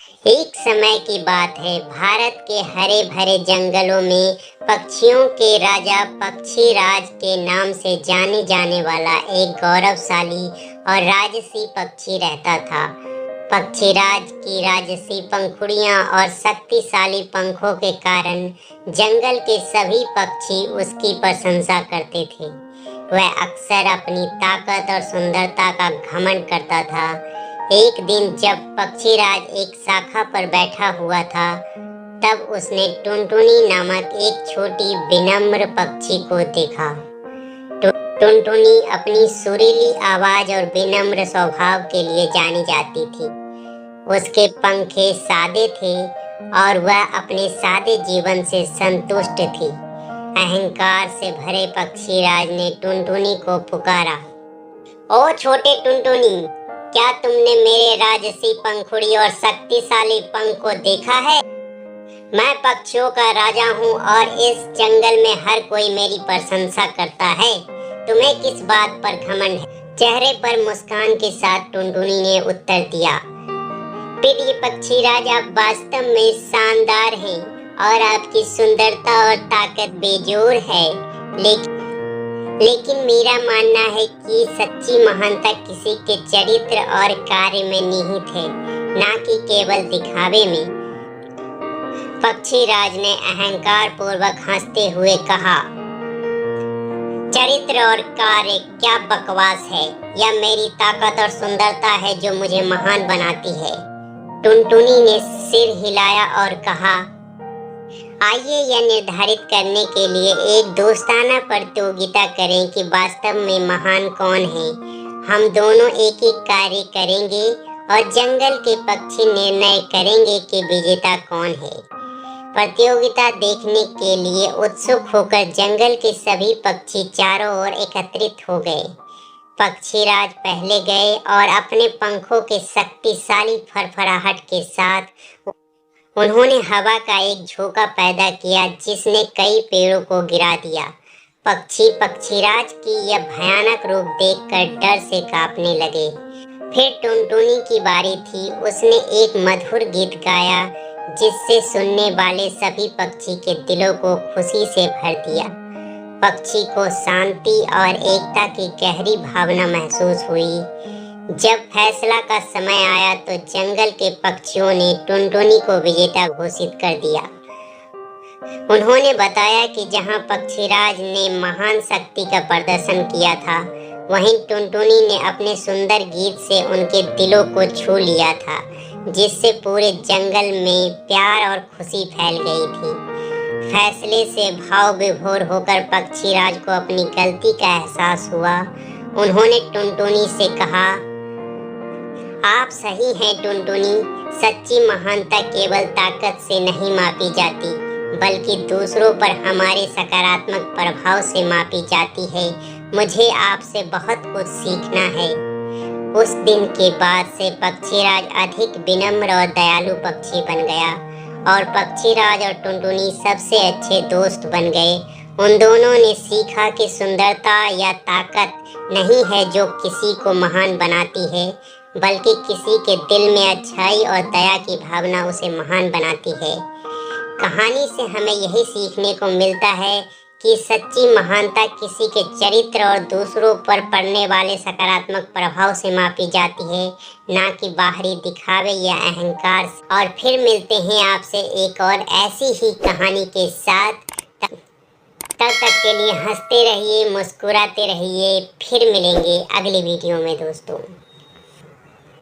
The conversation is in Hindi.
एक समय की बात है, भारत के हरे भरे जंगलों में पक्षियों के राजा पक्षीराज के नाम से जाने जाने वाला एक गौरवशाली और राजसी पक्षी रहता था। पक्षीराज की राजसी पंखुड़ियां और शक्तिशाली पंखों के कारण जंगल के सभी पक्षी उसकी प्रशंसा करते थे। वह अक्सर अपनी ताकत और सुंदरता का घमंड करता था। एक दिन जब पक्षीराज एक शाखा पर बैठा हुआ था, तब उसने टुनटुनी नामक एक छोटी विनम्र पक्षी को देखा। टुनटुनी अपनी सुरीली आवाज और विनम्र स्वभाव के लिए जानी जाती थी। उसके पंखे सादे थे और वह अपने सादे जीवन से संतुष्ट थी। अहंकार से भरे पक्षीराज ने टुनटुनी को पुकारा, ओ छोटे टुनटुनी, क्या तुमने मेरे राजसी पंखुड़ी और शक्तिशाली पंख को देखा है? मैं पक्षियों का राजा हूँ और इस जंगल में हर कोई मेरी प्रशंसा करता है। तुम्हें किस बात पर घमंड है? चेहरे पर मुस्कान के साथ टुनटुनी ने उत्तर दिया, प्रिय पक्षीराज, आप वास्तव में शानदार हैं और आपकी सुंदरता और ताकत बेजोड़ है, लेकिन मेरा मानना है कि सच्ची महानता किसी के चरित्र और कार्य में निहित है, ना कि केवल दिखावे में। पक्षीराज ने अहंकार पूर्वक हंसते हुए कहा, चरित्र और कार्य क्या बकवास है। यह मेरी ताकत और सुंदरता है जो मुझे महान बनाती है। टुनटुनी ने सिर हिलाया और कहा, आइए यह निर्धारित करने के लिए एक दोस्ताना प्रतियोगिता करें कि वास्तव में महान कौन है। हम दोनों एक एक कार्य करेंगे और जंगल के पक्षी निर्णय करेंगे कि विजेता कौन है। प्रतियोगिता देखने के लिए उत्सुक होकर जंगल के सभी पक्षी चारों ओर एकत्रित हो गए। पक्षीराज पहले गए और अपने पंखों के शक्तिशाली फड़फड़ाहट के साथ उन्होंने हवा का एक झोंका पैदा किया जिसने कई पेड़ों को गिरा दिया। पक्षी पक्षीराज की यह भयानक रूप देखकर डर से कांपने लगे। फिर टुनटुनी की बारी थी। उसने एक मधुर गीत गाया जिससे सुनने वाले सभी पक्षी के दिलों को खुशी से भर दिया। पक्षी को शांति और एकता की गहरी भावना महसूस हुई। जब फैसला का समय आया तो जंगल के पक्षियों ने टुनटुनी को विजेता घोषित कर दिया। उन्होंने बताया कि जहां पक्षीराज ने महान शक्ति का प्रदर्शन किया था, वहीं टुनटुनी ने अपने सुंदर गीत से उनके दिलों को छू लिया था, जिससे पूरे जंगल में प्यार और खुशी फैल गई थी। फैसले से भाव विभोर होकर पक्षीराज को अपनी गलती का एहसास हुआ। उन्होंने टुनटुनी से कहा, आप सही हैं टुनटुनी, सच्ची महानता केवल ताकत से नहीं मापी जाती, बल्कि दूसरों पर हमारे सकारात्मक प्रभाव से मापी जाती है। मुझे आपसे बहुत कुछ सीखना है। उस दिन के बाद से पक्षीराज अधिक विनम्र और दयालु पक्षी बन गया और पक्षीराज और टुनटुनी सबसे अच्छे दोस्त बन गए। उन दोनों ने सीखा कि सुंदरता या ताकत नहीं है जो किसी को महान बनाती है, बल्कि किसी के दिल में अच्छाई और दया की भावना उसे महान बनाती है। कहानी से हमें यही सीखने को मिलता है कि सच्ची महानता किसी के चरित्र और दूसरों पर पड़ने वाले सकारात्मक प्रभाव से मापी जाती है, ना कि बाहरी दिखावे या अहंकार। और फिर मिलते हैं आपसे एक और ऐसी ही कहानी के साथ। तब तक के लिए हंसते रहिए, मुस्कुराते रहिए। फिर मिलेंगे अगली वीडियो में दोस्तों।